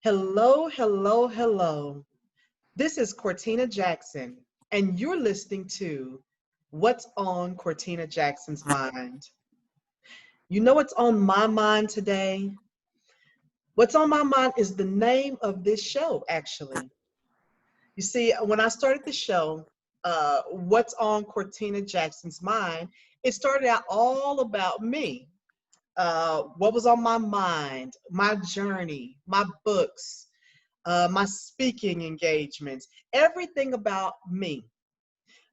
Hello, hello, hello. This is Cortina Jackson, and you're listening to What's on Cortina Jackson's Mind. You know what's on my mind today? What's on my mind is the name of this show, actually. You see, when I started the show, What's on Cortina Jackson's Mind, it started out all about me. What was on my mind, my journey, my books, my speaking engagements, everything about me.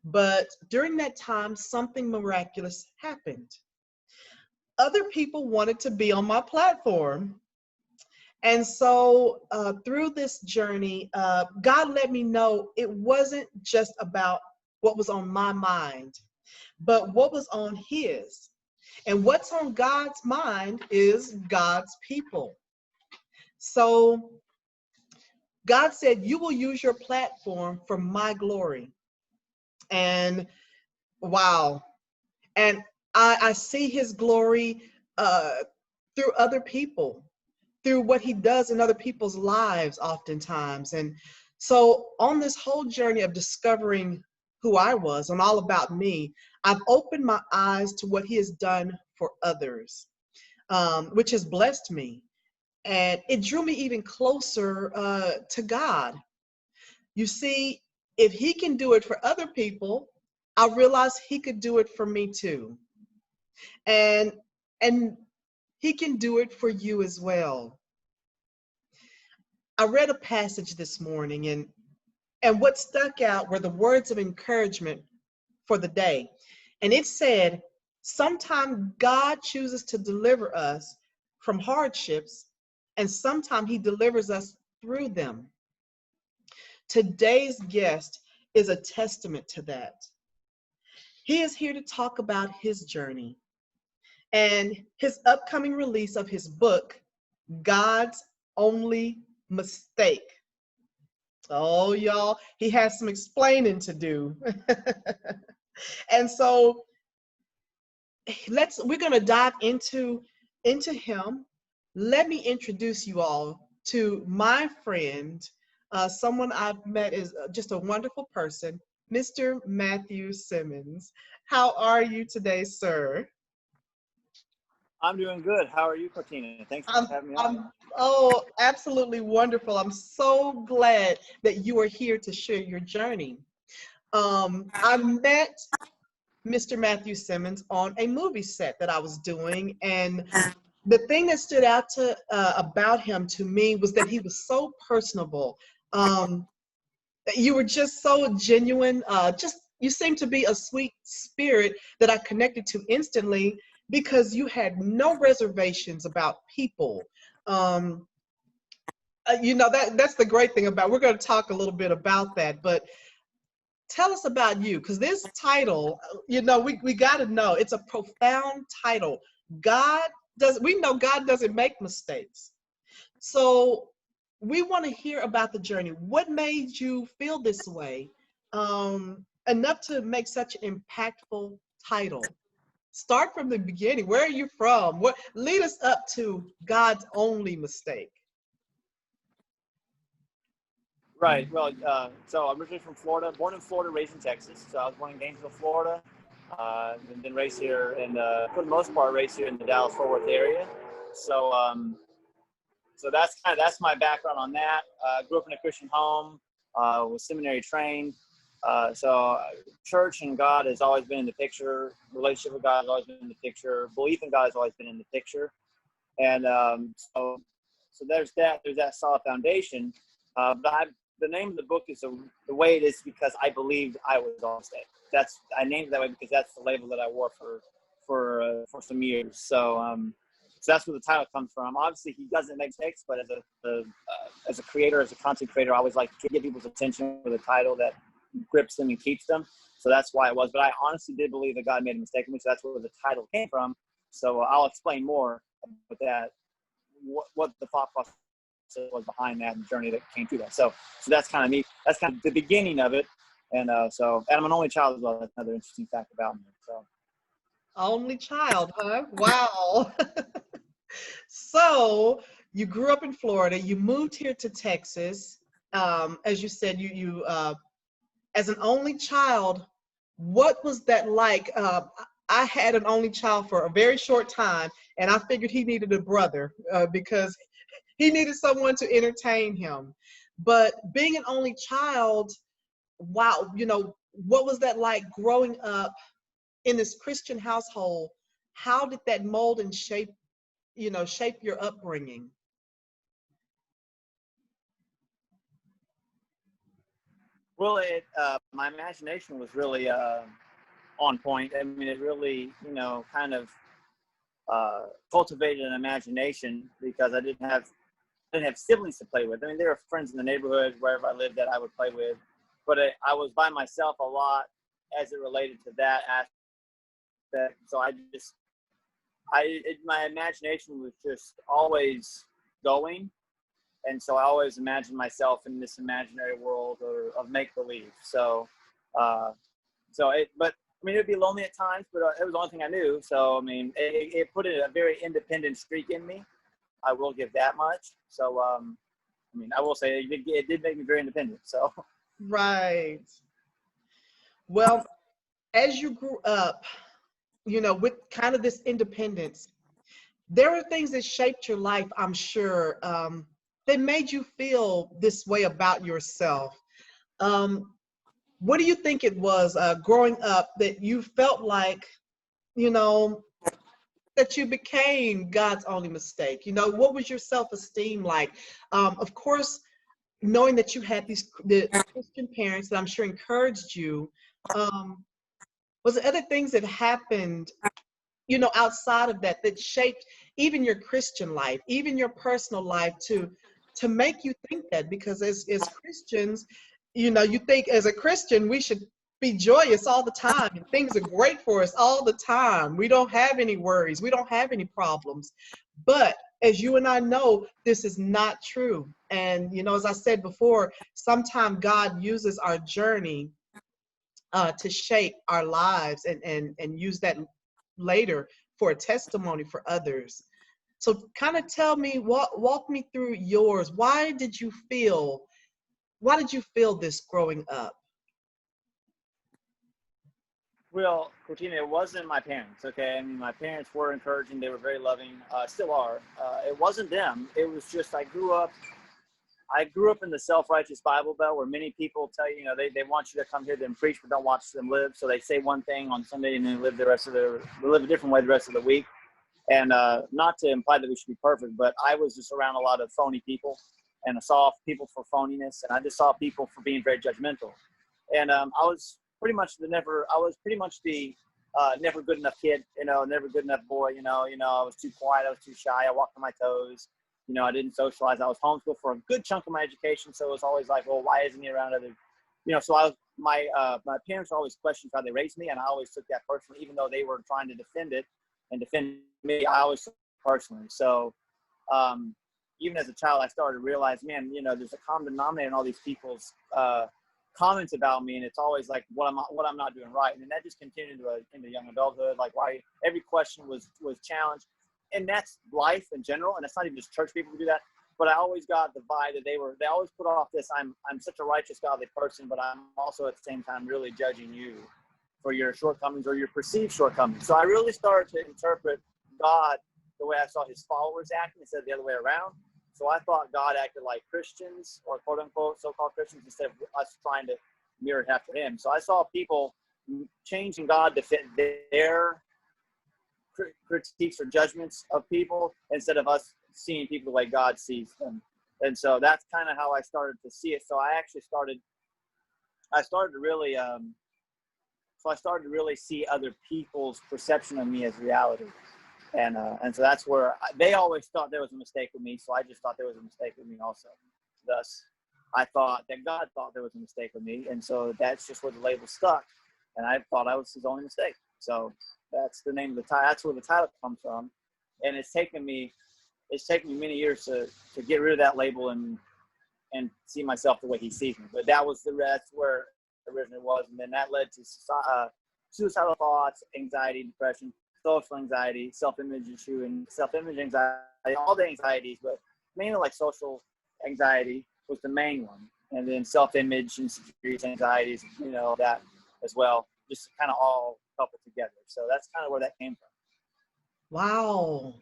But during that time, something miraculous happened. Other people wanted to be on my platform. And so through this journey, God let me know it wasn't just about what was on my mind, but what was on His. And what's on God's mind is God's people. So God said, you will use your platform for my glory. And wow. And I see His glory through other people, through what He does in other people's lives oftentimes. And so on this whole journey of discovering who I was and all about me, I've opened my eyes to what He has done for others, which has blessed me. And it drew me even closer to God. You see, if He can do it for other people, I realized He could do it for me too. And and He can do it for you as well. I read a passage this morning, and what stuck out were the words of encouragement for the day. And it said, sometimes God chooses to deliver us from hardships, and sometimes He delivers us through them. Today's guest is a testament to that. He is here to talk about his journey and his upcoming release of his book, God's Only Mistake. Oh, y'all, he has some explaining to do. And so we're going to dive into him. Let me introduce you all to my friend, someone I've met is just a wonderful person, Mr. Matthew Simmons. How are you today, sir? I'm doing good. How are you, Cortina? Thanks for having me on. Oh, absolutely wonderful. I'm so glad that you are here to share your journey. I met Mr. Matthew Simmons on a movie set that I was doing, and the thing that stood out about him to me was that he was so personable. That you were just so genuine. You seemed to be a sweet spirit that I connected to instantly because you had no reservations about people. Um, that's the great thing about. We're going to talk a little bit about that, but tell us about you, because this title, we got to know it's a profound title. We know God doesn't make mistakes. So we want to hear about the journey. What made you feel this way enough to make such an impactful title? Start from the beginning. Where are you from? What lead us up to God's Only Mistake? Right. Well, so I'm originally from Florida, born in Florida, raised in Texas. So I was born in Gainesville, Florida, and then raised here, and for the most part, raised here in the Dallas-Fort Worth area. So, so that's my background on that. Grew up in a Christian home, was seminary trained. So church and God has always been in the picture. Relationship with God has always been in the picture. Belief in God has always been in the picture. And so there's that solid foundation. But the name of the book is the way it is because I believed I was on mistake. I named it that way because that's the label that I wore for some years. So that's where the title comes from. Obviously, he doesn't make mistakes, but as a creator, as a content creator, I always like to get people's attention with a title that grips them and keeps them. So that's why it was. But I honestly did believe that God made a mistake in me, so that's where the title came from. So I'll explain more about that, what the thought process was behind that and the journey that came through that. So that's kind of me. That's kind of the beginning of it. And and I'm an only child as well. That's another interesting fact about me. So Only child, huh? Wow. So you grew up in Florida, you moved here to Texas. As you said, you as an only child, what was that like? I had an only child for a very short time, and I figured he needed a brother because he needed someone to entertain him. But being an only child, wow, what was that like growing up in this Christian household? How did that mold and shape your upbringing? Well, my imagination was really on point. I mean, it really, kind of cultivated an imagination because I didn't have siblings to play with. I mean, there were friends in the neighborhood wherever I lived that I would play with, but I was by myself a lot as it related to that aspect. So my imagination was just always going. And so I always imagined myself in this imaginary world of make-believe. But I mean, it'd be lonely at times, but it was the only thing I knew. So, I mean, it put a very independent streak in me. I will give that much. So, I mean, I will say it did make me very independent. So, Right. Well, as you grew up, with kind of this independence, there were things that shaped your life, I'm sure, that made you feel this way about yourself. Um, what do you think it was growing up that you felt like, you know, that you became God's only mistake? What was your self-esteem like? Of course, knowing that you had the Christian parents that I'm sure encouraged you, um, was there other things that happened, outside of that shaped even your Christian life, even your personal life to make you think that? Because as Christians, you think as a Christian, we should be joyous all the time and things are great for us all the time. We don't have any worries. We don't have any problems. But as you and I know, this is not true. And, as I said before, sometimes God uses our journey to shape our lives and use that later for a testimony for others. So kind of tell me, walk me through yours. Why did you feel this growing up? well, Cortina, it wasn't my parents, okay? I mean, my parents were encouraging. They were very loving, still are. It wasn't them. It was just I grew up in the self-righteous Bible Belt where many people tell you, they want you to come here and preach, but don't watch them live. So they say one thing on Sunday and then live a different way the rest of the week. And not to imply that we should be perfect, but I was just around a lot of phony people, and I saw people for phoniness, and I just saw people for being very judgmental. And I was pretty much the never good enough kid, never good enough boy. I was too quiet, I was too shy, I walked on my toes. I didn't socialize. I was homeschooled for a good chunk of my education, so it was always like, well, why isn't he around other, So my parents always questioned how they raised me, and I always took that personally, even though they were trying to defend it and defend me. I always took it personally. So even as a child, I started to realize, man, there's a common denominator in all these people's comments about me, and it's always like what I'm not doing right, and then that just continued into young adulthood. Like why every question was challenged. And that's life in general, and it's not even just church people who do that. But I always got the vibe that they always put off this, I'm such a righteous, godly person, but I'm also at the same time really judging you for your shortcomings or your perceived shortcomings. So I really started to interpret God the way I saw his followers acting instead of the other way around. So I thought God acted like Christians, or quote unquote so-called Christians, instead of us trying to mirror it after him. So I saw people changing God to fit their critiques or judgments of people instead of us seeing people the way God sees them. And so that's kind of how I started to see it. So I started to really see other people's perception of me as reality. And so that's where they always thought there was a mistake with me. So I just thought there was a mistake with me also. Thus, I thought that God thought there was a mistake with me. And so that's just where the label stuck. And I thought I was his only mistake. So that's the name of the title. That's where the title comes from. And it's taken me many years to get rid of that label and see myself the way he sees me. But that's where it originally was. And then that led to suicidal thoughts, anxiety, depression, social anxiety, self-image issue, and self-image anxiety, all the anxieties. But mainly like social anxiety was the main one. And then self-image, insecurities, anxieties, you know, that as well, just kind of all coupled together. So that's kind of where that came from. Wow.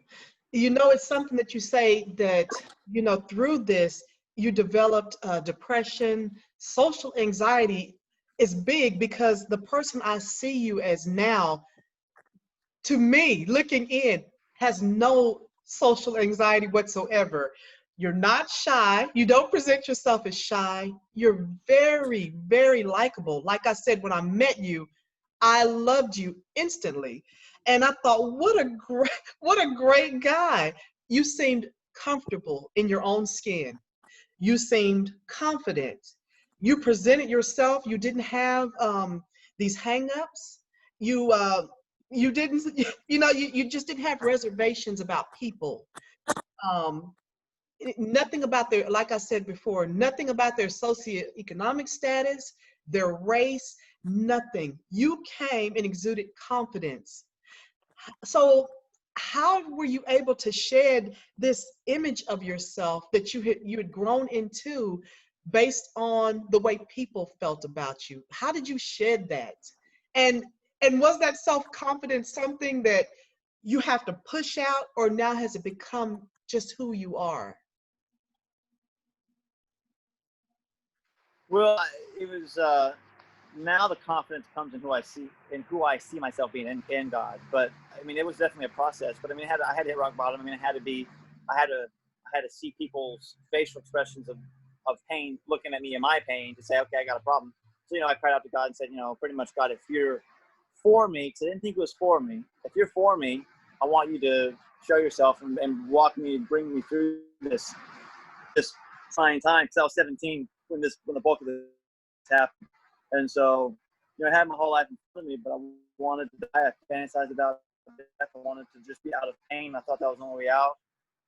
You know, it's something that you say that, you know, through this, you developed depression, social anxiety is big because the person I see you as now, to me, looking in, has no social anxiety whatsoever. You're not shy. You don't present yourself as shy. You're very, very likable. Like I said, when I met you, I loved you instantly. And I thought, what a great guy. You seemed comfortable in your own skin. You seemed confident. You presented yourself. You didn't have these hangups. You you didn't, you know, you just didn't have reservations about people. Um, Nothing about their, like I said before, nothing about their socioeconomic status, their race, nothing. You came and exuded confidence. So how were you able to shed this image of yourself that you had grown into based on the way people felt about you? How did you shed that? And and was that self-confidence something that you have to push out, or now has it become just who you are? Well, it was now the confidence comes in who I see myself being in God. But I mean, it was definitely a process. But I mean, I had to hit rock bottom. I mean, I had to see people's facial expressions of pain, looking at me in my pain, to say, okay, I got a problem. So I cried out to God and said, pretty much, God, if you're for me, because I didn't think it was for me. If you're for me, I want you to show yourself and walk me and bring me through this trying time. Because I was 17 when the bulk of this happened. And so, I had my whole life in front of me, but I wanted to die. I fantasized about death. I wanted to just be out of pain. I thought that was the only way out.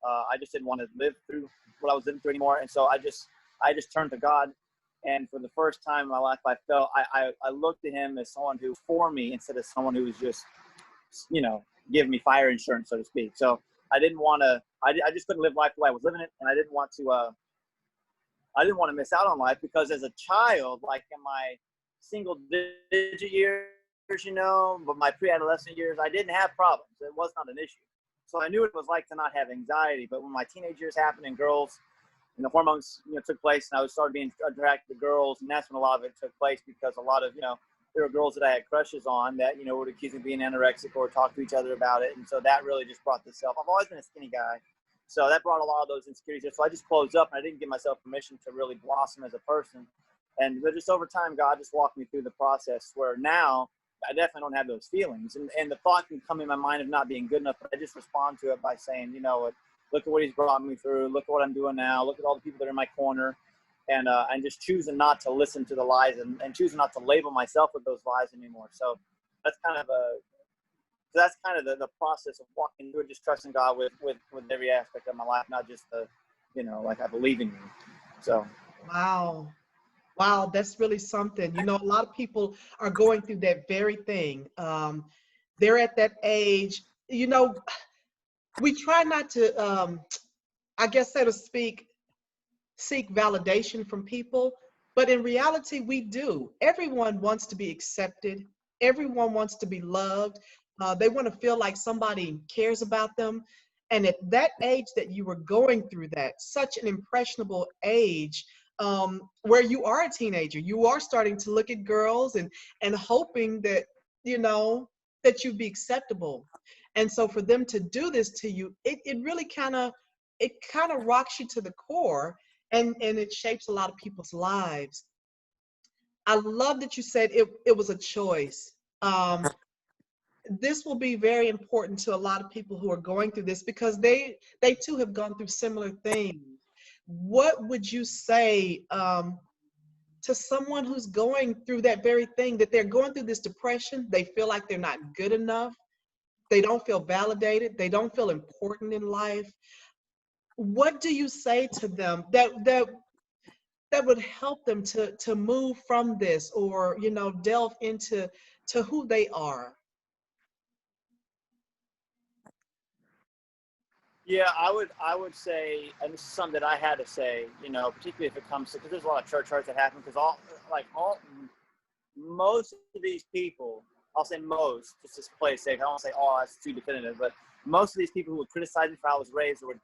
I just didn't want to live through what I was living through anymore. And so I just turned to God. And for the first time in my life, I felt I looked at him as someone who for me instead of someone who was just, giving me fire insurance, so to speak. So I didn't want to, I just couldn't live life the way I was living it. And I didn't want to miss out on life, because as a child, like in my single digit years, but my pre-adolescent years, I didn't have problems. It was not an issue. So I knew what it was like to not have anxiety. But when my teenage years happened and girls and the hormones, took place, and I started being attracted to girls, and that's when a lot of it took place, because a lot of, there were girls that I had crushes on that, would accuse me of being anorexic or talk to each other about it. And so that really just brought this self. I've always been a skinny guy. So that brought a lot of those insecurities. So I just closed up, and I didn't give myself permission to really blossom as a person. But just over time, God just walked me through the process where now I definitely don't have those feelings. And the thought can come in my mind of not being good enough, but I just respond to it by saying, look at what he's brought me through. Look at what I'm doing now. Look at all the people that are in my corner. And just choosing not to listen to the lies and choosing not to label myself with those lies anymore. So that's kind of the process of walking through it, just trusting God with every aspect of my life, not just like I believe in you. So. Wow. Wow, that's really something. A lot of people are going through that very thing. They're at that age, we try not to, I guess, so to speak, seek validation from people, but in reality, we do. Everyone wants to be accepted. Everyone wants to be loved. They want to feel like somebody cares about them. And at that age that you were going through that, such an impressionable age, where you are a teenager, you are starting to look at girls and hoping that, that you'd be acceptable. And so for them to do this to you, it really it kind of rocks you to the core, and it shapes a lot of people's lives. I love that you said it was a choice. This will be very important to a lot of people who are going through this, because they too have gone through similar things. What would you say to someone who's going through that very thing, that they're going through this depression? They feel like they're not good enough. They don't feel validated. They don't feel important in life. What do you say to them that would help them to move from this, or delve into who they are? Yeah, I would say, and this is something that I had to say, particularly if it comes to, because there's a lot of church hurts that happen, because most of these people, I'll say most, just to play it safe, I don't want to say all, that's too definitive, but most of these people who would criticize me for how I was raised, or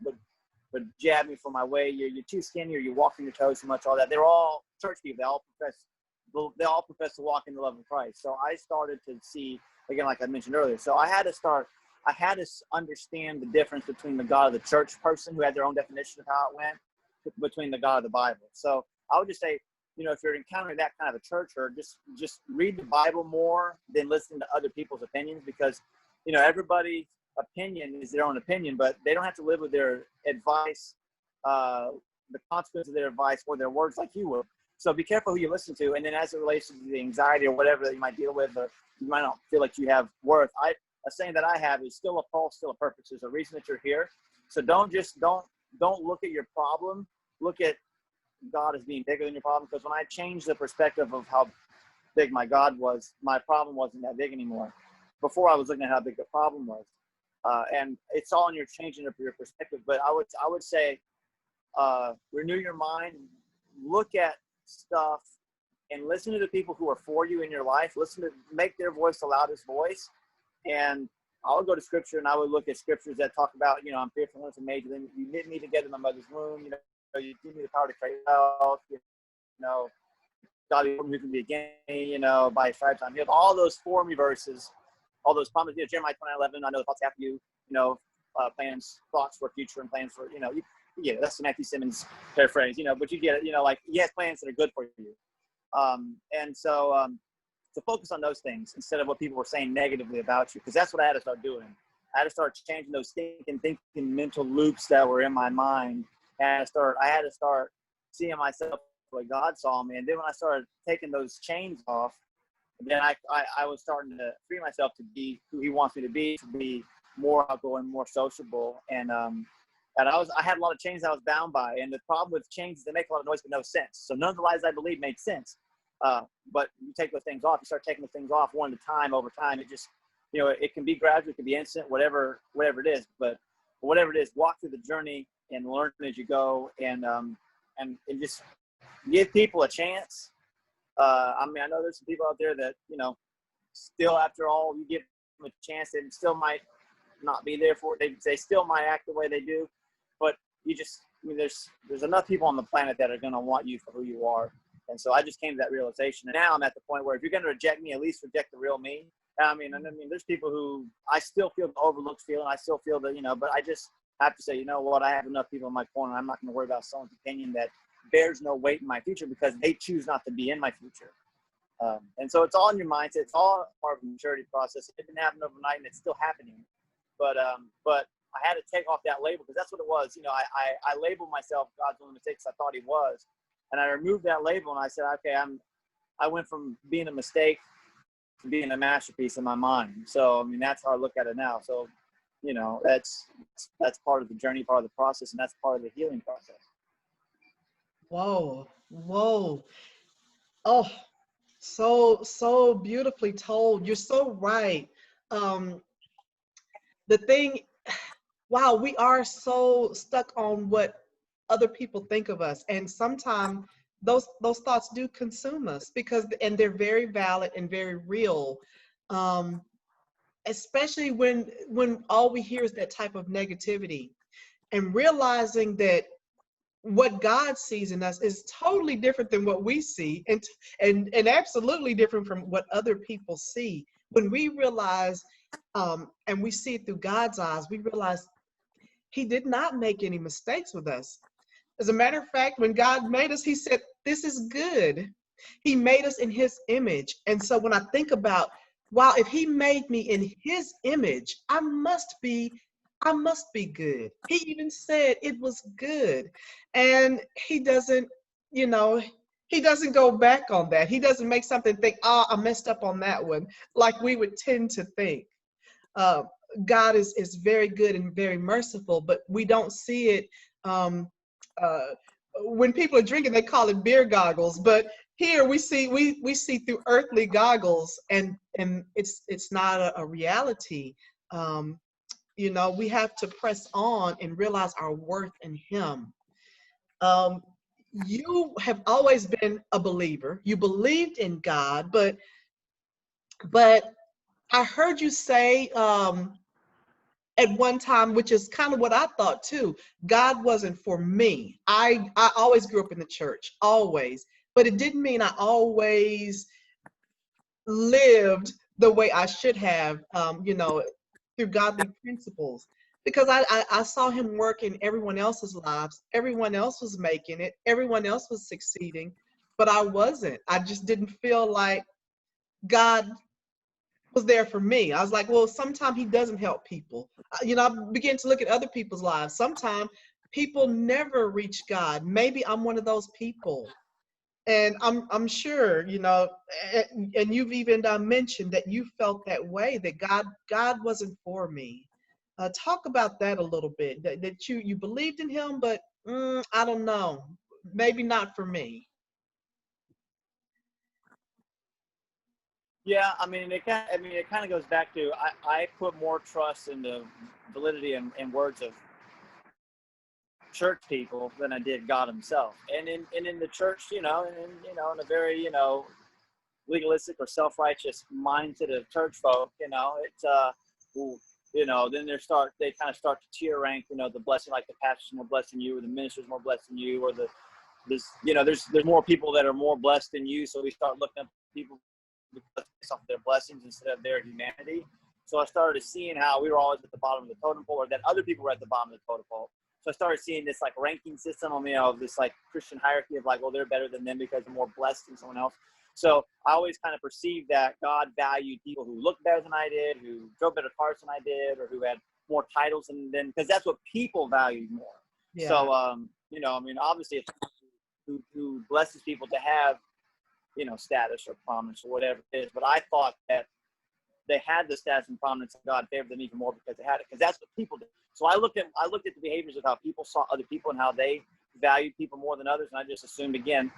would jab me for my way, you're too skinny, or you walk on your toes too much, all that, they're all church people. They all profess to walk in the love of Christ. So I started to see, again, like I mentioned earlier, so I had to understand the difference between the God of the church person, who had their own definition of how it went, between the God of the Bible. So I would just say, if you're encountering that kind of a church hurt, just read the Bible more than listen to other people's opinions, because, everybody's opinion is their own opinion, but they don't have to live with their advice, the consequence of their advice or their words like you would. So be careful who you listen to. And then as it relates to the anxiety or whatever that you might deal with, or you might not feel like you have worth, a saying that I have is, still a pulse, still a purpose. There's a reason that you're here. So don't look at your problem. Look at God as being bigger than your problem. Because when I changed the perspective of how big my God was, my problem wasn't that big anymore. Before, I was looking at how big the problem was. And it's all in your changing of your perspective. But I would say, renew your mind, look at stuff, and listen to the people who are for you in your life. Make their voice the loudest voice. And I would go to scripture, and I would look at scriptures that talk about, I'm fearfully and wonderfully made. Then you knit me together in my mother's womb. You give me the power to create wealth. God who can be again. By His stripes I'm healed. All those for me verses, all those promises. Jeremiah 29:11. I know the thoughts after you. Plans, thoughts for future, and plans for that's the Matthew Simmons paraphrase. But you get it. Like He has plans that are good for you. And so. To focus on those things instead of what people were saying negatively about you, because that's what I had to start doing. I had to start changing those thinking mental loops that were in my mind. And I had to start seeing myself the way God saw me. And then when I started taking those chains off, then I was starting to free myself to be who He wants me to be more outgoing, more sociable. And I had a lot of chains I was bound by. And the problem with chains is they make a lot of noise but no sense. So none of the lies I believed made sense. But you take those things off, you start taking those things off one at a time, over time. It just, it can be gradual, it can be instant, whatever it is. But whatever it is, walk through the journey and learn as you go, and just give people a chance. I know there's some people out there that, still after all, you give them a chance, they still might not be there for it. They still might act the way they do, but there's enough people on the planet that are going to want you for who you are. And so I just came to that realization. And now I'm at the point where if you're going to reject me, at least reject the real me. There's people who I still feel the overlooked feeling. I still feel the, but I just have to say, you know what, I have enough people in my corner. I'm not going to worry about someone's opinion that bears no weight in my future because they choose not to be in my future. And so it's all in your mindset. It's all part of the maturity process. It didn't happen overnight, and it's still happening. But I had to take off that label, because that's what it was. I labeled myself God's only mistake because I thought He was. And I removed that label, and I said, okay, I went from being a mistake to being a masterpiece in my mind. So, that's how I look at it now. So, that's part of the journey, part of the process, and that's part of the healing process. Whoa. Oh, so beautifully told. You're so right. The thing, wow, we are so stuck on what other people think of us, and sometimes those thoughts do consume us, and they're very valid and very real, especially when all we hear is that type of negativity, and realizing that what God sees in us is totally different than what we see, and absolutely different from what other people see. When we realize, and we see it through God's eyes, we realize He did not make any mistakes with us. As a matter of fact, when God made us, He said, this is good. He made us in His image. And so when I think about, wow, if He made me in His image, I must be good. He even said it was good. And He doesn't, He doesn't go back on that. He doesn't make something think, I messed up on that one, like we would tend to think. God is very good and very merciful, but we don't see it. When people are drinking, they call it beer goggles, but here we see through earthly goggles, and it's not a reality. You know, we have to press on and realize our worth in Him. Um, you have always been a believer. You believed in God, but I heard you say at one time, which is kind of what I thought too. God wasn't for me. I always grew up in the church, always, but it didn't mean I always lived the way I should have, you know, through godly principles. Because I saw Him work in everyone else's lives. Everyone else was making it. Everyone else was succeeding, but I wasn't. I just didn't feel like God was there for me. I was like, well, sometimes He doesn't help people. You know, I began to look at other people's lives. Sometimes people never reach God. Maybe I'm one of those people. And I'm sure, you know, and you've even mentioned that you felt that way, that God wasn't for me. Talk about that a little bit. That you believed in Him, but I don't know, maybe not for me. Yeah, I mean, it kind of goes back to I put more trust in the validity and words of church people than I did God Himself. And in the church, in a very legalistic or self-righteous mindset of church folk, it's then they kind of start to tier rank, the blessing, like the pastor's more blessed than you, or the minister's more blessed than you, or there's more people that are more blessed than you, so we start looking at people based off their blessings instead of their humanity. So I started seeing how we were always at the bottom of the totem pole, or that other people were at the bottom of the totem pole. So I started seeing this like ranking system, this like Christian hierarchy of like, well, they're better than them because they're more blessed than someone else. So I always kind of perceived that God valued people who looked better than I did, who drove better cars than I did, or who had more titles than them, because that's what people valued more. Yeah. So, obviously, it's who blesses people to have, status or prominence or whatever it is. But I thought that they had the status and prominence, and God favored them even more because they had it, because that's what people did. So I looked at the behaviors of how people saw other people and how they valued people more than others, and I just assumed, again,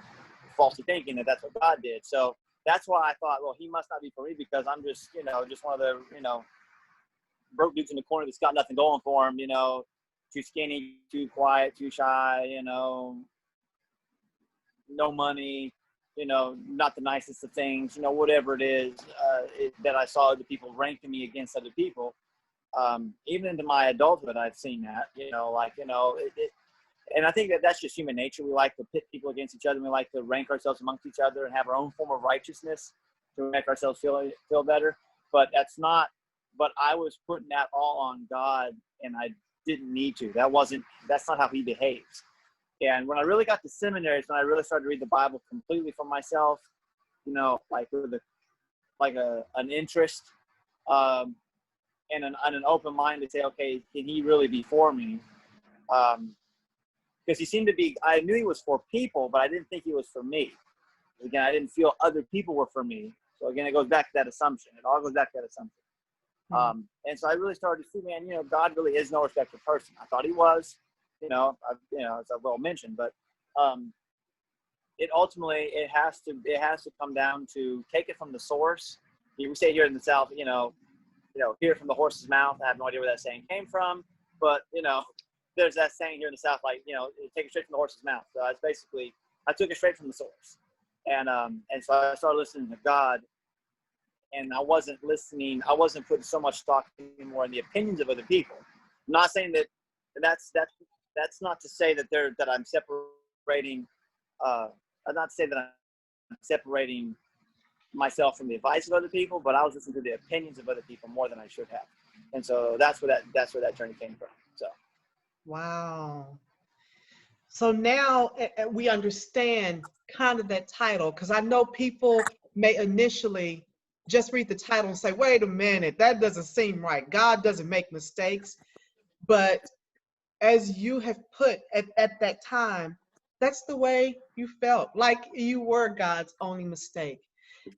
falsely thinking that that's what God did. So that's why I thought, well, He must not be for me because I'm just, just one of the, broke dudes in the corner that's got nothing going for him, too skinny, too quiet, too shy, no money, not the nicest of things, whatever it is that I saw other people ranking me against other people. Even into my adulthood, I've seen that, and I think that that's just human nature. We like to pit people against each other. And we like to rank ourselves amongst each other and have our own form of righteousness to make ourselves feel better. But that's I was putting that all on God, and I didn't need to. That's not how He behaves. And when I really got to seminary, when I really started to read the Bible completely for myself, like with an interest, and an open mind to say, okay, can He really be for me? Because He seemed to be, I knew He was for people, but I didn't think He was for me. Again, I didn't feel other people were for me. So again, it goes back to that assumption. It all goes back to that assumption. Mm-hmm. And so I really started to see, man, God really is no respecter of person. I thought He was, as I've well mentioned, but it ultimately, it has to come down to take it from the source. We say here in the South, hear it from the horse's mouth. I have no idea where that saying came from, but there's that saying here in the South, like, take it straight from the horse's mouth. So it's basically, I took it straight from the source. And so I started listening to God, and I wasn't putting so much stock anymore in the opinions of other people. I'm not saying that's not to say that I'm separating, I'm not to say that I'm separating myself from the advice of other people, but I was listening to the opinions of other people more than I should have. And so that's where that journey came from. So. Wow. So now we understand kind of that title, because I know people may initially just read the title and say, wait a minute, that doesn't seem right. God doesn't make mistakes. But as you have put at that time, that's the way you felt, like you were God's only mistake.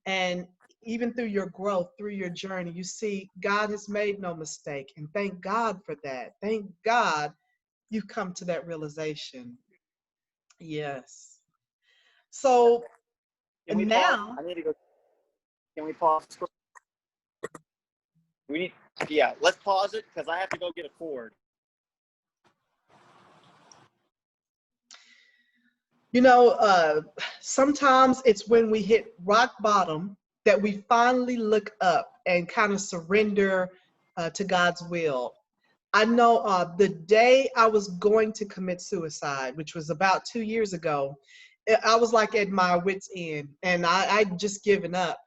And even through your growth, through your journey, you see God has made no mistake. And thank God for that. Thank God you've come to that realization. Yes. So Can we pause? now, I need to go. Can we pause? We need. Yeah, let's pause it because I have to go get a cord. You know, sometimes it's when we hit rock bottom that we finally look up and kind of surrender to God's will. I know the day I was going to commit suicide, which was about 2 years ago, I was like at my wit's end, and I'd just given up.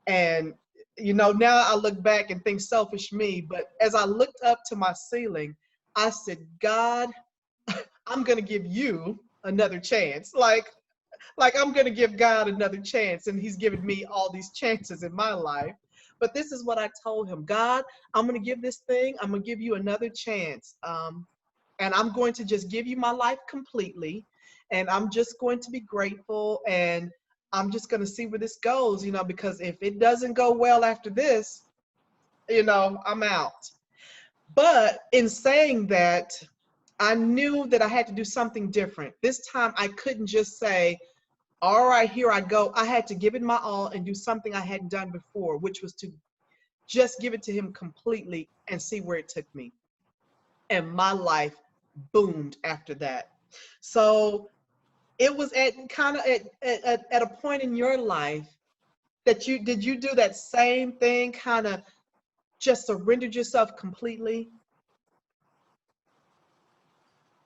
And, you know, now I look back and think selfish me, but as I looked up to my ceiling, I said, God, I'm going to give you another chance. Like I'm going to give God another chance, and he's given me all these chances in my life. But this is what I told him: God, I'm going to give this thing, I'm going to give you another chance. And I'm going to just give you my life completely. And I'm just going to be grateful, and I'm just going to see where this goes, you know, because if it doesn't go well after this, you know, I'm out. But in saying that, I knew that I had to do something different. This time I couldn't just say, all right, here I go. I had to give it my all and do something I hadn't done before, which was to just give it to him completely and see where it took me. And my life boomed after that. So it was at kind of at a point in your life that you do that same thing, kind of just surrendered yourself completely?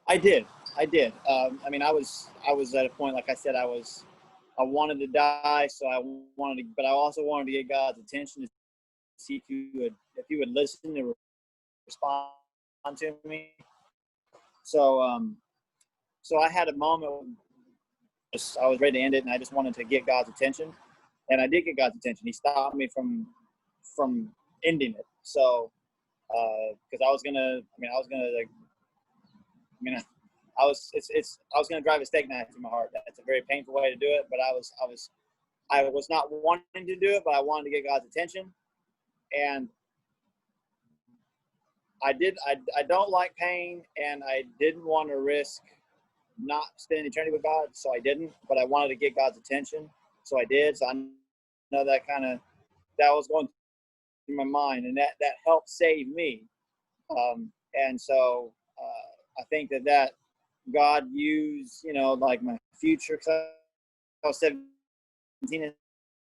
I did. I did. I mean, I was at a point, like I said, I wanted to die, so I wanted to, but I also wanted to get God's attention to see if he would listen and respond to me. So, so I had a moment. I was ready to end it, and I just wanted to get God's attention, and I did get God's attention. He stopped me from ending it. So, because I was gonna gonna drive a steak knife through my heart. That's a very painful way to do it, but I was not wanting to do it, but I wanted to get God's attention, and I did. I don't like pain, and I didn't want to risk not spending eternity with God, so I didn't. But I wanted to get God's attention, so I did. So I know that was going through my mind, and that helped save me. And so I think that God used, you know, like my future. Cause I was 17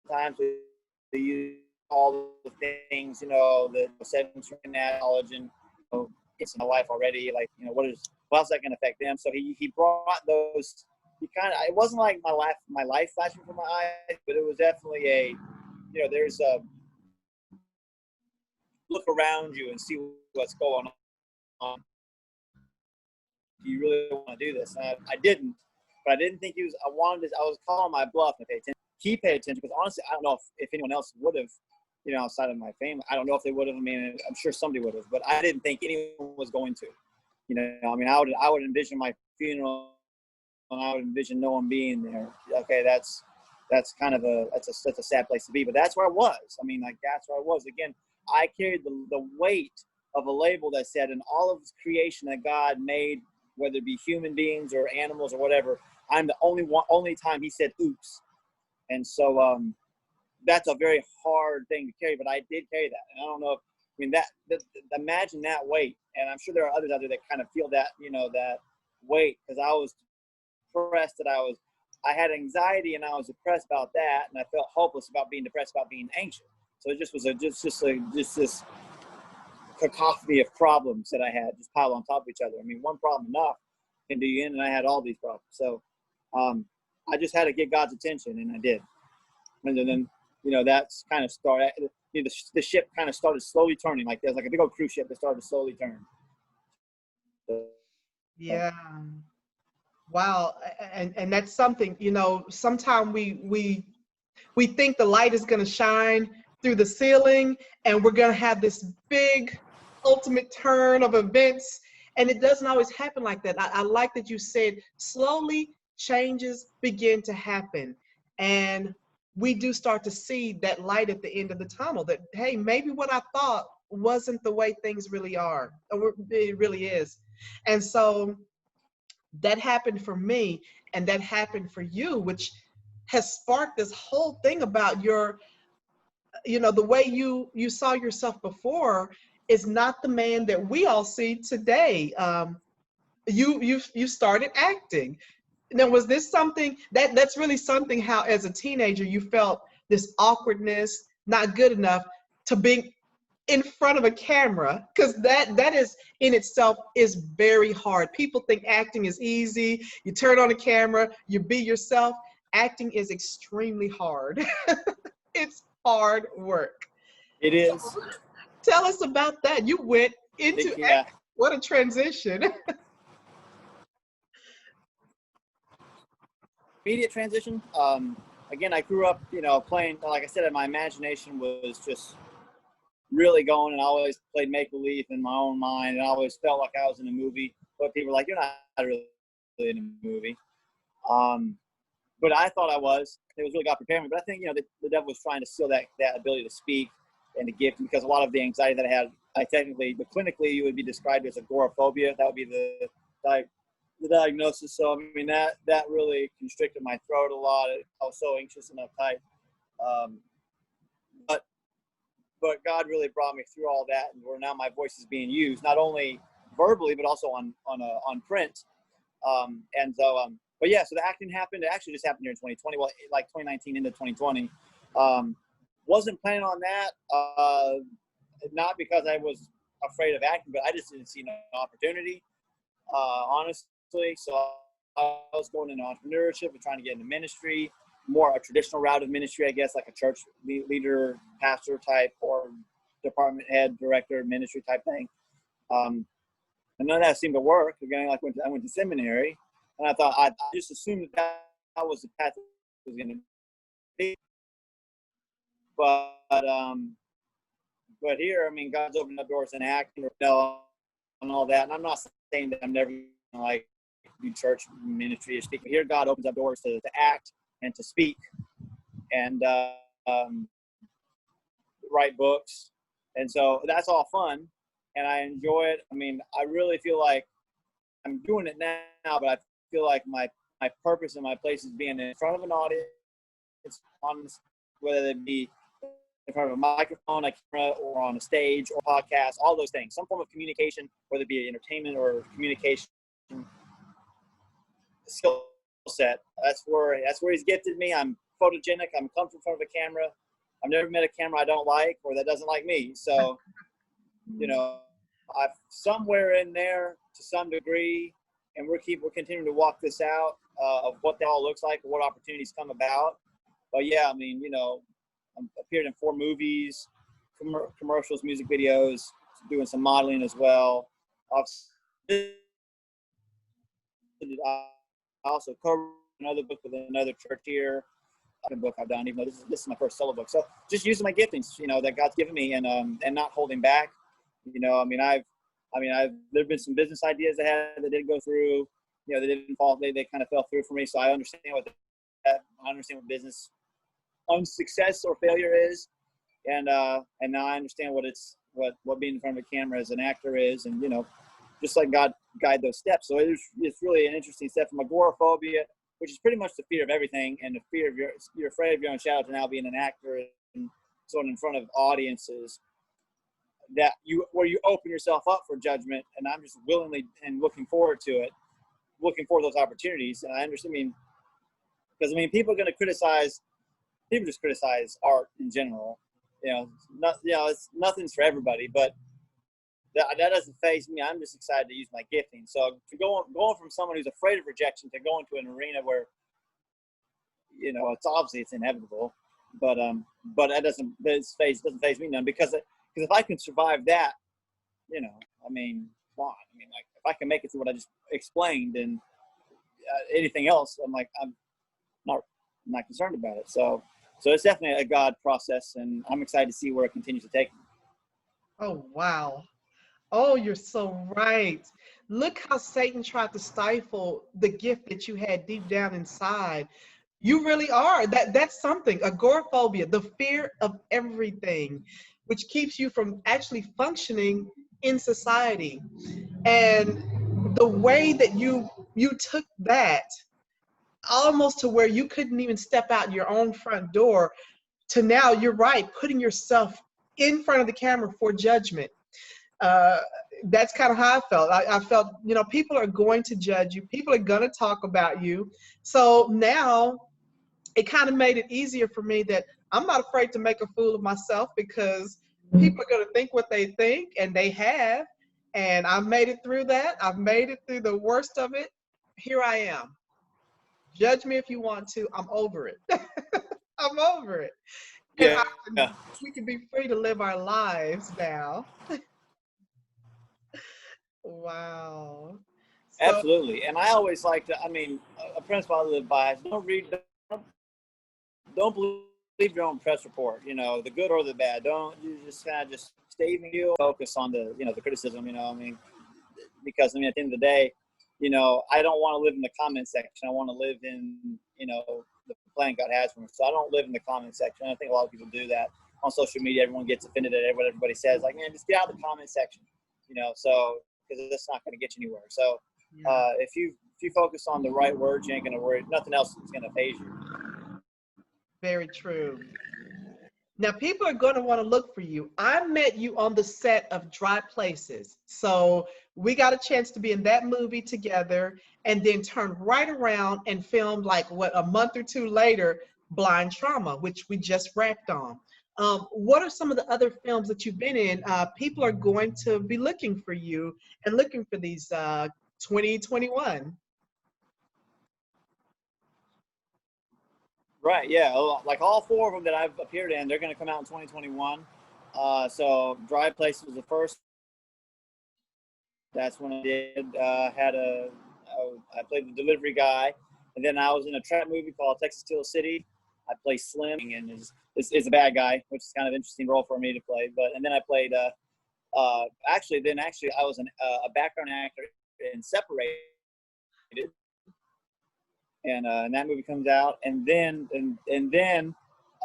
times to use all the things, you know, the 17 knowledge and, you know, it's in my life already. Like, you know, how's that going to affect them? So he brought those. It wasn't like my life flashing from my eyes, but it was definitely you know, there's a look around you and see what's going on. Do you really want to do this? And I didn't, but I didn't think I was calling my bluff and pay attention. He paid attention because honestly, I don't know if anyone else would have, you know, outside of my family. I don't know if they would have. I mean, I'm sure somebody would have, but I didn't think anyone was going to. You know, I mean, I would envision my funeral, and I would envision no one being there. Okay, that's kind of that's a sad place to be, but that's where I was. I mean, like that's where I was. Again, I carried the weight of a label that said, in all of creation that God made, whether it be human beings or animals or whatever, I'm the only time he said oops. And so that's a very hard thing to carry, but I did carry that. And I don't know if, I mean, imagine that weight. And I'm sure there are others out there that kind of feel that, you know, that weight, because I was depressed, I had anxiety and I was depressed about that. And I felt hopeless about being depressed, about being anxious. So it just was just this cacophony of problems that I had just piled on top of each other. I mean, one problem enough can do you in, and I had all these problems. So I just had to get God's attention, and I did. And then, you know, that's kind of started. You know, the ship kind of started slowly turning. Like there's like a big old cruise ship that started to slowly turn. So, Yeah. Wow. And that's something, you know, sometimes we think the light is going to shine through the ceiling and we're going to have this big ultimate turn of events. And it doesn't always happen like that. I like that you said slowly changes begin to happen. And we do start to see that light at the end of the tunnel, that, hey, maybe what I thought wasn't the way things really are, or it really is. And so that happened for me, and that happened for you, which has sparked this whole thing about your, you know, the way you saw yourself before. is not the man that we all see today. You started acting. Now, was this something that's really something, how as a teenager you felt this awkwardness, not good enough to be in front of a camera? Because that is in itself is very hard. People think acting is easy. You turn on a camera, you be yourself. Acting is extremely hard. It's hard work. It is. Tell us about that. You went into Yeah. acting. What a transition. Immediate transition. Again, I grew up, playing, like I said, my imagination was just really going, and I always played make-believe in my own mind, and I always felt like I was in a movie, but people were like, you're not really in a movie. But I thought I was. It was really God preparing me. But I think, the devil was trying to steal that ability to speak and to gift, because a lot of the anxiety that I had, but clinically, you would be described as agoraphobia. That would be the diagnosis. So, I mean, that really constricted my throat a lot. I was so anxious and uptight. But God really brought me through all that, and where now my voice is being used, not only verbally, but also on print. But yeah, so the acting happened. It actually just happened here in 2020. Well, like 2019 into 2020. Wasn't planning on that. Not because I was afraid of acting, but I just didn't see an opportunity, honestly. So I was going into entrepreneurship and trying to get into ministry, more a traditional route of ministry, I guess, like a church leader, pastor type, or department head, director, ministry type thing. And none of that seemed to work. Again, I went to seminary, and I thought I just assumed that was the path it was going to be. But here, I mean, God's opened up doors in acting and all that. And I'm not saying that I'm never going to like do church ministry or speak. But here, God opens up doors to act and to speak and write books. And so that's all fun, and I enjoy it. I mean, I really feel like I'm doing it now, but I feel like my purpose and my place is being in front of an audience, whether it be in front of a microphone, a camera, or on a stage, or podcast, all those things. Some form of communication, whether it be entertainment or communication skill set. That's where he's gifted me. I'm photogenic. I'm comfortable in front of a camera. I've never met a camera I don't like or that doesn't like me. So, I've somewhere in there to some degree, and we're continuing to walk this out of what that all looks like and what opportunities come about. But yeah, I mean, I'm appeared in 4 movies, commercials, music videos, doing some modeling as well. I also co-wrote another book with another church here. Book I've done, even though this is my first solo book. So just using my giftings, that God's given me, and not holding back. There've been some business ideas I had that didn't go through. They didn't fall. They kind of fell through for me. So I understand what business unsuccess or failure is, and now I understand what being in front of a camera as an actor is, and just like God guide those steps. So it's really an interesting step from agoraphobia, which is pretty much the fear of everything, and the fear of you're afraid of your own shadow, to now being an actor and so on in front of audiences where you open yourself up for judgment. And I'm just willingly and looking forward to those opportunities. And I understand, because people are going to criticize. People just criticize art in general. It's nothing's for everybody, but that doesn't faze me. I'm just excited to use my gifting. So to going from someone who's afraid of rejection to go into an arena where, it's inevitable, but that doesn't faze me none, because if I can survive that, fine. Like if I can make it through what I just explained, and anything else, I'm not concerned about it. So it's definitely a God process, and I'm excited to see where it continues to take me. Oh, wow. Oh, you're so right. Look how Satan tried to stifle the gift that you had deep down inside. You really are. That's something. Agoraphobia, the fear of everything, which keeps you from actually functioning in society. And the way that you took that almost to where you couldn't even step out your own front door, to now, you're right, putting yourself in front of the camera for judgment. uh, that's kind of how I felt. I felt, you know, people are going to judge you. People are going to talk about you. So now it kind of made it easier for me that I'm not afraid to make a fool of myself, because people are going to think what they think, and they have. And I've made it through that. I've made it through the worst of it. Here I am. Judge me if you want to. I'm over it. I'm over it. And Yeah, yeah, we can be free to live our lives now. Wow. So, absolutely. And I always like to, I mean, a principle I live by is don't believe your own press report, you know, the good or the bad. Don't, you just kind of just stay even, you focus on the, you know, the criticism, you know, I mean, because I mean, at the end of the day, you know, I don't want to live in the comment section. I want to live in, you know, the plan God has for me. So I don't live in the comment section. I think a lot of people do that on social media. Everyone gets offended at what everybody says. Like, man, just get out of the comment section, you know, so, because it's not going to get you anywhere. So if you focus on the right words, you ain't going to worry. Nothing else is going to phase you. very true. Now, people are going to want to look for you. I met you on the set of Dry Places. So we got a chance to be in that movie together, and then turned right around and filmed, like, what, a month or two later, Blind Trauma, which we just wrapped on. What are some of the other films that you've been in? People are going to be looking for you and looking for these 2021. Right. Yeah. Like all four of them that I've appeared in, they're going to come out in 2021. So Dry Place was the first. That's when I did. I played the delivery guy, and then I was in a trap movie called Texas Steel City. I play Slim, and is a bad guy, which is kind of an interesting role for me to play. And then I played. Actually, I was a background actor in Separated, and that movie comes out, and then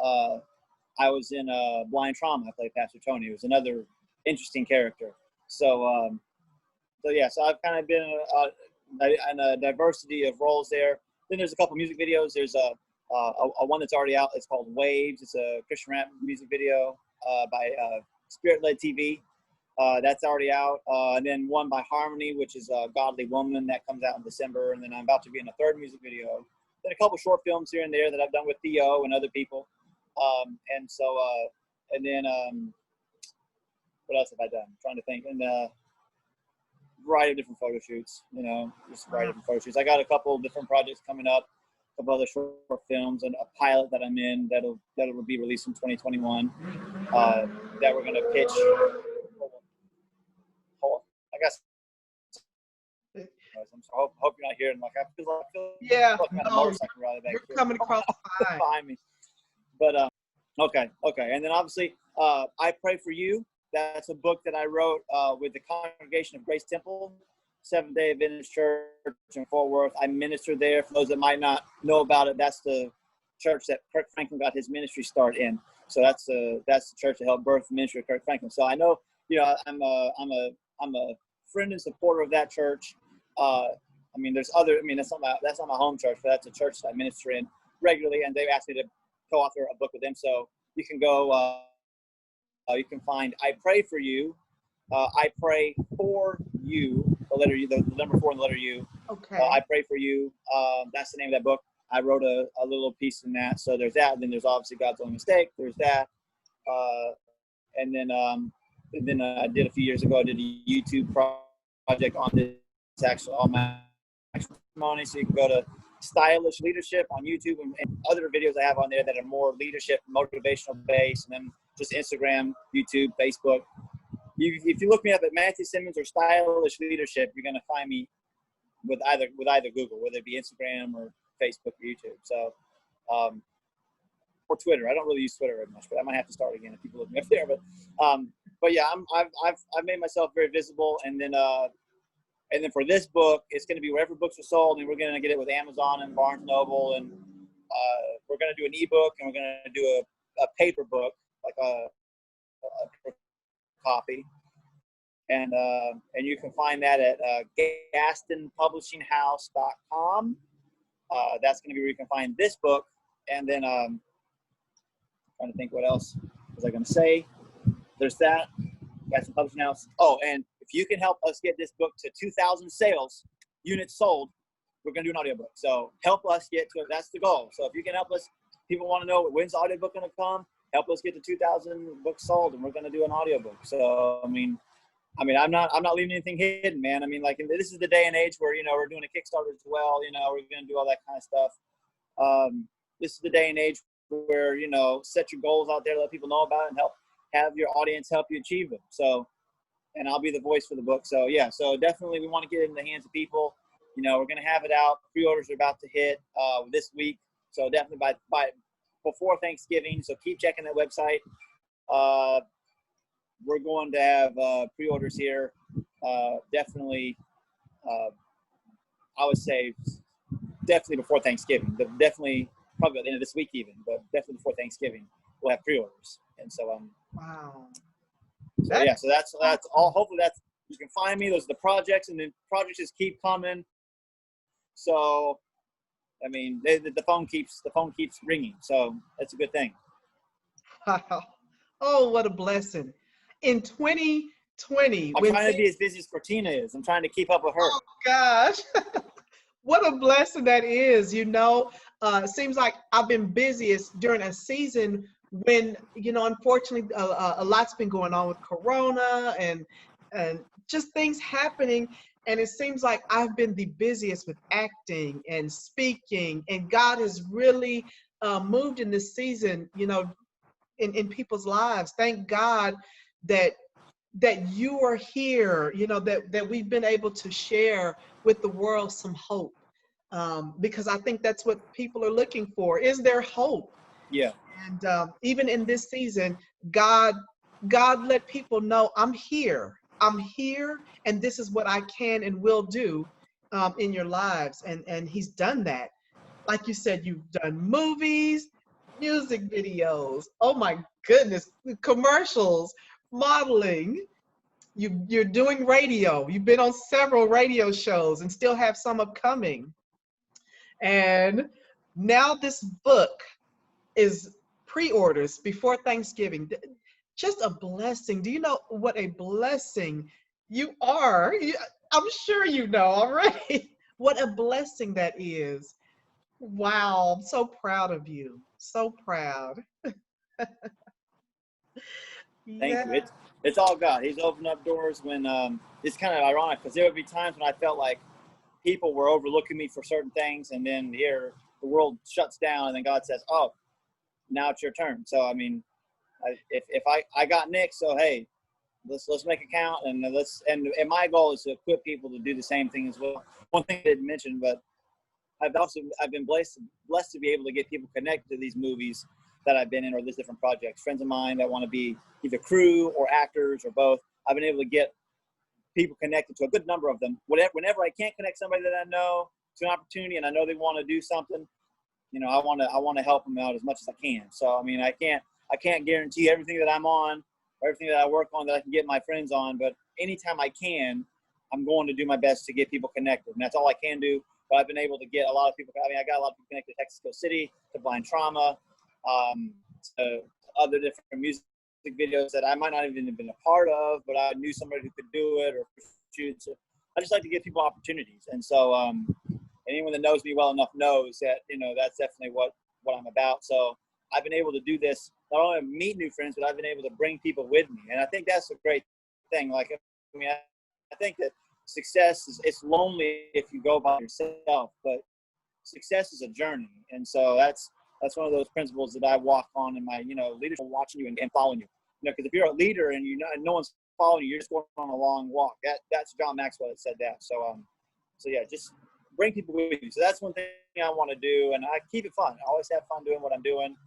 I was in Blind Trauma. I played Pastor Tony. It was another interesting character. So yeah, so I've kind of been in a diversity of roles there. Then there's a couple music videos. There's a one that's already out. It's called Waves. It's a Christian rap music video by Spirit Led TV. That's already out. And then one by Harmony, which is a Godly Woman, that comes out in December. And then I'm about to be in a third music video. Then a couple short films here and there that I've done with Theo and other people. And then what else have I done? I'm trying to think. And variety of different photo shoots, you know, just a variety of different photo shoots. I got a couple of different projects coming up, a couple other short films, and a pilot that I'm in that'll be released in 2021 that we're going to pitch. I guess. I'm sorry, hope you're not hearing. Like I feel like I'm a motorcycle ride back here. Coming across behind me. But okay. And then obviously, I Pray for You. That's a book that I wrote with the Congregation of Grace Temple, Seventh-day Adventist Church in Fort Worth. I minister there. For those that might not know about it, that's the church that Kirk Franklin got his ministry start in. So that's the church that helped birth the ministry of Kirk Franklin. So I know, you know, I'm a friend and supporter of that church. I mean, there's other. I mean, that's not my home church, but that's a church that I minister in regularly, and they've asked me to co-author a book with them. So you can go. You can find I Pray for You. I Pray for You. The letter U, the number 4 and the letter U. Okay. I Pray for You. That's the name of that book. I wrote a little piece in that. So there's that. And then there's obviously God's Only Mistake. There's that. And then I did a few years ago. I did a YouTube project on this. Actually, all my testimony. So you can go to Stylish Leadership on YouTube and other videos I have on there that are more leadership, motivational based, and then just Instagram, YouTube, Facebook. If you look me up at Matthew Simmons or Stylish Leadership, you're going to find me with either Google, whether it be Instagram or Facebook or YouTube. So, or Twitter. I don't really use Twitter very much, but I might have to start again if people look me up there. But yeah, I've made myself very visible, and then for this book, it's going to be wherever books are sold, and we're going to get it with Amazon and Barnes Noble, and we're going to do an ebook, and we're going to do a paper book, like a copy, and you can find that at gastonpublishinghouse.com. That's going to be where you can find this book, and then trying to think what else was I going to say. There's that. got some publishing house. Oh, and if you can help us get this book to 2,000 sales, units sold, we're going to do an audiobook. So help us get to it. That's the goal. So if you can help us, people want to know when's the audiobook going to come, help us get to 2,000 books sold, and we're going to do an audiobook. So, I mean, I'm not leaving anything hidden, man. I mean, like, this is the day and age where, you know, we're doing a Kickstarter as well. You know, we're going to do all that kind of stuff. This is the day and age where, you know, set your goals out there, let people know about it, and have your audience help you achieve them. So, and I'll be the voice for the book. So yeah, so definitely we want to get it in the hands of people. You know, we're going to have it out. Pre-orders are about to hit this week. So definitely by before Thanksgiving. So keep checking that website. We're going to have pre-orders here. Definitely, I would say definitely before Thanksgiving. Definitely probably at the end of this week even, but definitely before Thanksgiving we'll have pre-orders. And so wow. So yeah, so that's all. Hopefully you can find me. Those are the projects, and then projects just keep coming. So, I mean, the phone keeps ringing. So that's a good thing. Wow. Oh, what a blessing! In 2020, I'm trying to be as busy as Cortina is. I'm trying to keep up with her. Oh gosh, what a blessing that is. You know, it seems like I've been busiest during a season when, you know, unfortunately, a lot's been going on with Corona and just things happening. And it seems like I've been the busiest with acting and speaking, and God has really moved in this season, you know, in people's lives. Thank God that you are here, you know, that we've been able to share with the world some hope, because I think that's what people are looking for. Is there hope? Yeah. And even in this season, God let people know, I'm here, and this is what I can and will do in your lives. And He's done that. Like you said, you've done movies, music videos, oh my goodness, commercials, modeling. You're doing radio. You've been on several radio shows and still have some upcoming. And now this book is pre-orders before Thanksgiving. Just a blessing. Do you know what a blessing you are? I'm sure you know already what a blessing that is. Wow, I'm so proud of you. So proud. Thank Yeah. you. It's all God. He's opened up doors when it's kind of ironic because there would be times when I felt like people were overlooking me for certain things, and then here the world shuts down, and then God says, "Oh, now it's your turn." So I mean, if I got Nick, so hey, let's make a count, and and my goal is to equip people to do the same thing as well. One thing I didn't mention, but I've been blessed to be able to get people connected to these movies that I've been in, or these different projects. Friends of mine that want to be either crew or actors or both. I've been able to get people connected to a good number of them. Whenever I can't connect somebody that I know to an opportunity and I know they want to do something, you know, I want to help them out as much as I can. So I mean, I can't guarantee everything that I'm on or everything that I work on that I can get my friends on, but anytime I can, I'm going to do my best to get people connected, and that's all I can do. But I've been able to get a lot of people. I mean, I got a lot of people connected to Texas Steel City, to Blind Trauma, to other different music videos that I might not even have been a part of, but I knew somebody who could do it or shoot. So I just like to give people opportunities. And so anyone that knows me well enough knows that, you know, that's definitely what I'm about. So I've been able to do this, not only meet new friends, but I've been able to bring people with me. And I think that's a great thing. Like, I mean, I think that success it's lonely if you go by yourself, but success is a journey. And so that's one of those principles that I walk on in my, you know, leadership, watching you and following you. You know, because if you're a leader and no one's following you, you're just going on a long walk. That's John Maxwell that said that. So so yeah, just bring people with you. So that's one thing I want to do, and I keep it fun. I always have fun doing what I'm doing.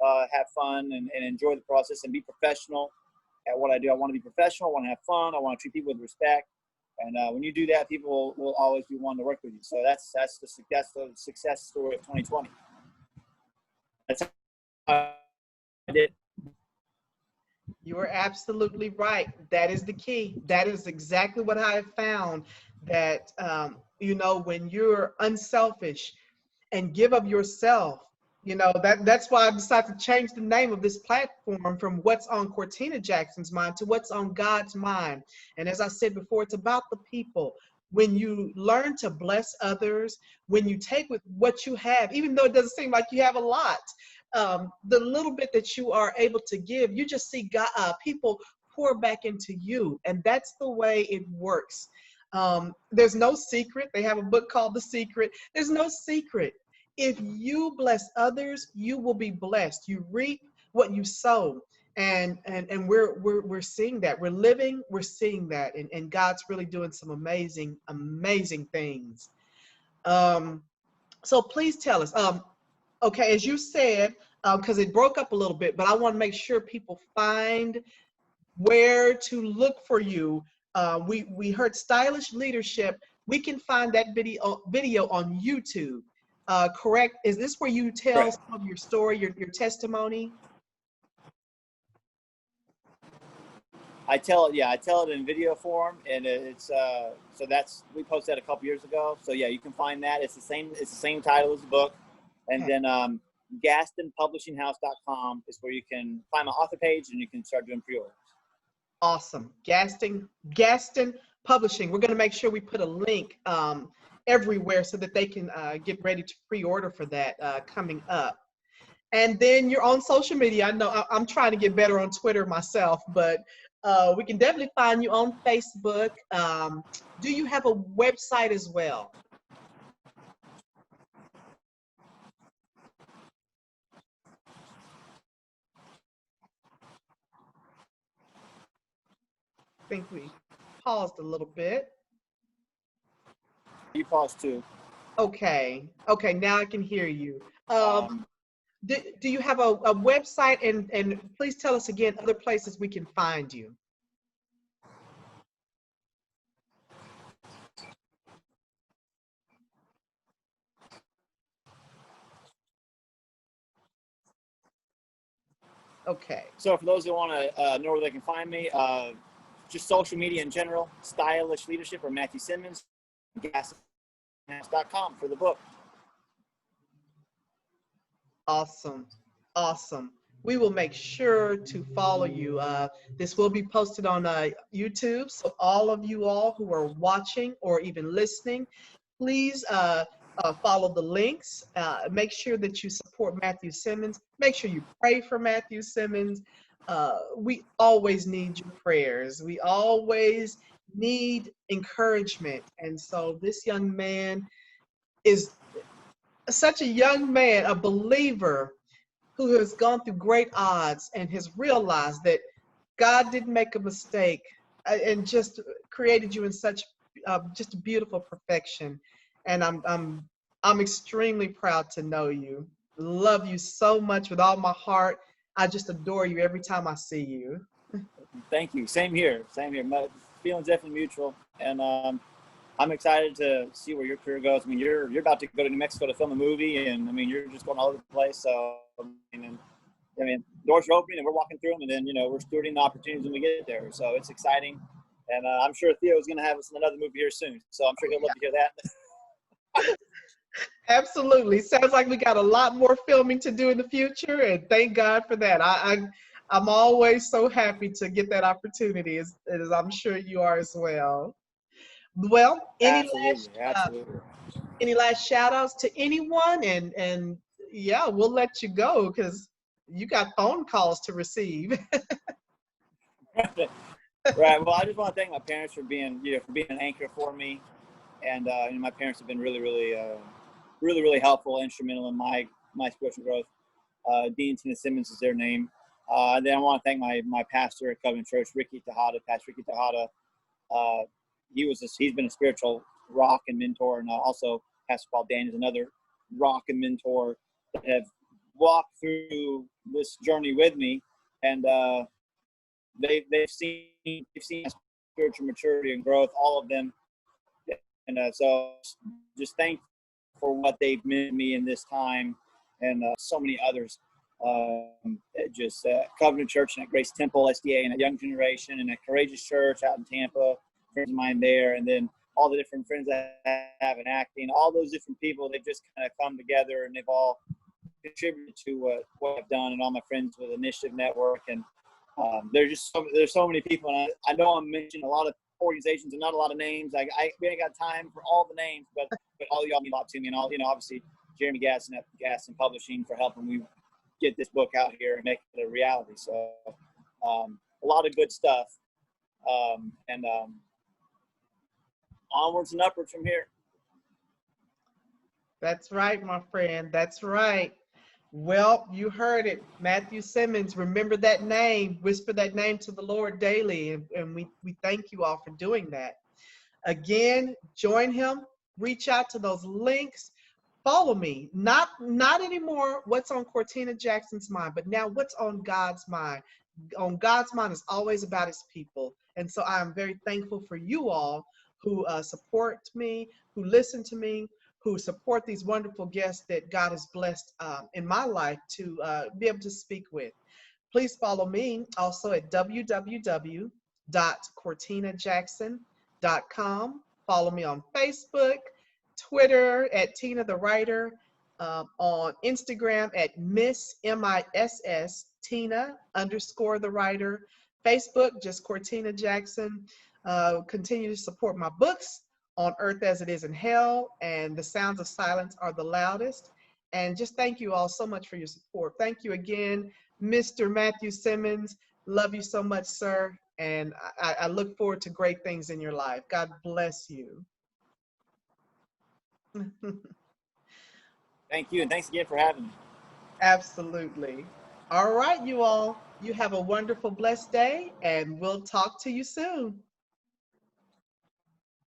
Have fun and enjoy the process and be professional at what I do. I want to be professional. I want to have fun. I want to treat people with respect. And when you do that, people will always be wanting to work with you. So that's the success story of 2020. That's how I did. You are absolutely right. That is the key. That is exactly what I have found, that, you know, when you're unselfish and give of yourself, You know, that's why I decided to change the name of this platform from What's on Cortina Jackson's Mind to What's on God's Mind. And as I said before, it's about the people. When you learn to bless others, when you take with what you have, even though it doesn't seem like you have a lot, the little bit that you are able to give, you just see God, people pour back into you. And that's the way it works. There's no secret. They have a book called The Secret. There's no secret. If you bless others, you will be blessed. You reap what you sow. And we're seeing that. We're seeing that. And God's really doing some amazing things. So please tell us. Okay, as you said, because it broke up a little bit, but I want to make sure people find where to look for you. We heard stylish leadership. We can find that video on YouTube. Correct? Is this where you tell Correct. some of your story, your testimony? I tell it in video form, and it's so we posted that a couple years ago. So yeah, you can find that. It's the same title as the book, and Okay. then GastonPublishingHouse.com is where you can find my author page, and you can start doing pre-orders. Awesome. Gaston Publishing. We're going to make sure we put a link everywhere so that they can get ready to pre-order for that coming up. And then you're on social media. I know I'm trying to get better on Twitter myself, but we can definitely find you on Facebook. Do you have a website as well? I think we paused a little bit. You pause too. Okay, now I can hear you. Do you have a website, and please tell us again other places we can find you? Okay. So for those who want to know where they can find me, just social media in general, Stylish Leadership or Matthew Simmons, GastonHouse.com for the book. Awesome. We will make sure to follow you. This will be posted on YouTube, so all of you all who are watching or even listening, please follow the links. Make sure that you support Matthew Simmons. Make sure you pray for Matthew Simmons. We always need your prayers. We always need encouragement. And so this young man is such a young man, a believer who has gone through great odds and has realized that God didn't make a mistake and just created you in such just a beautiful perfection. And I'm extremely proud to know you. Love you so much with all my heart. I just adore you every time I see you. Thank you. Same here. My feeling's definitely mutual, and I'm excited to see where your career goes. I mean, you're about to go to New Mexico to film a movie, and I mean, you're just going all over the place. So, I mean, doors are opening, and we're walking through them, and then we're stewarding the opportunities when we get there. So it's exciting, and I'm sure Theo is going to have us in another movie here soon. So I'm sure he'll love to hear that. Absolutely. Sounds like we got a lot more filming to do in the future, and thank God for that. I'm always so happy to get that opportunity, as I'm sure you are as well. Well, Absolutely. any last shout outs to anyone? And yeah, we'll let you go because you got phone calls to receive. Right. Well, I just want to thank my parents for being an anchor for me, and my parents have been really helpful, instrumental in my spiritual growth. Dean and Tina Simmons is their name. And then I want to thank my pastor at Covenant Church, Pastor Ricky Tejada. He's been a spiritual rock and mentor, and also Pastor Paul Dan is another rock and mentor that have walked through this journey with me, and they've seen spiritual maturity and growth, all of them, and so just thankful for what they've meant to me in this time, and so many others. Just Covenant Church and at Grace Temple SDA and at Young Generation and at Courageous Church out in Tampa, friends of mine there, and then all the different friends I have in acting, all those different people, they've just kind of come together, and they've all contributed to what I've done, and all my friends with Initiative Network. And there's so many people, and I know I'm mentioning a lot of organizations and not a lot of names. We ain't got time for all the names, but all of y'all mean a lot to me, and all, obviously Jeremy Gasson at Gasson Publishing for helping me get this book out here and make it a reality. So a lot of good stuff, and onwards and upwards from here. That's right, my friend. That's right. Well, you heard it. Matthew Simmons, remember that name. Whisper that name to the Lord daily. And we thank you all for doing that. Again, join him. Reach out to those links. Follow me. Not anymore what's on Cortina Jackson's mind, but now what's on God's mind. On God's mind is always about his people. And so I am very thankful for you all who support me, who listen to me, who support these wonderful guests that God has blessed in my life to be able to speak with. Please follow me also at www.cortinajackson.com. Follow me on Facebook, Twitter at Tina the Writer, on Instagram at Miss MISS Tina _ the Writer, Facebook just Cortina Jackson. Continue to support my books, On Earth as It Is in Hell and The Sounds of Silence Are the Loudest. And just thank you all so much for your support. Thank you again, Mr. Matthew Simmons. Love you so much, sir. And I look forward to great things in your life. God bless you. Thank you, and thanks again for having me. Absolutely. All right, you all. You have a wonderful, blessed day, and we'll talk to you soon.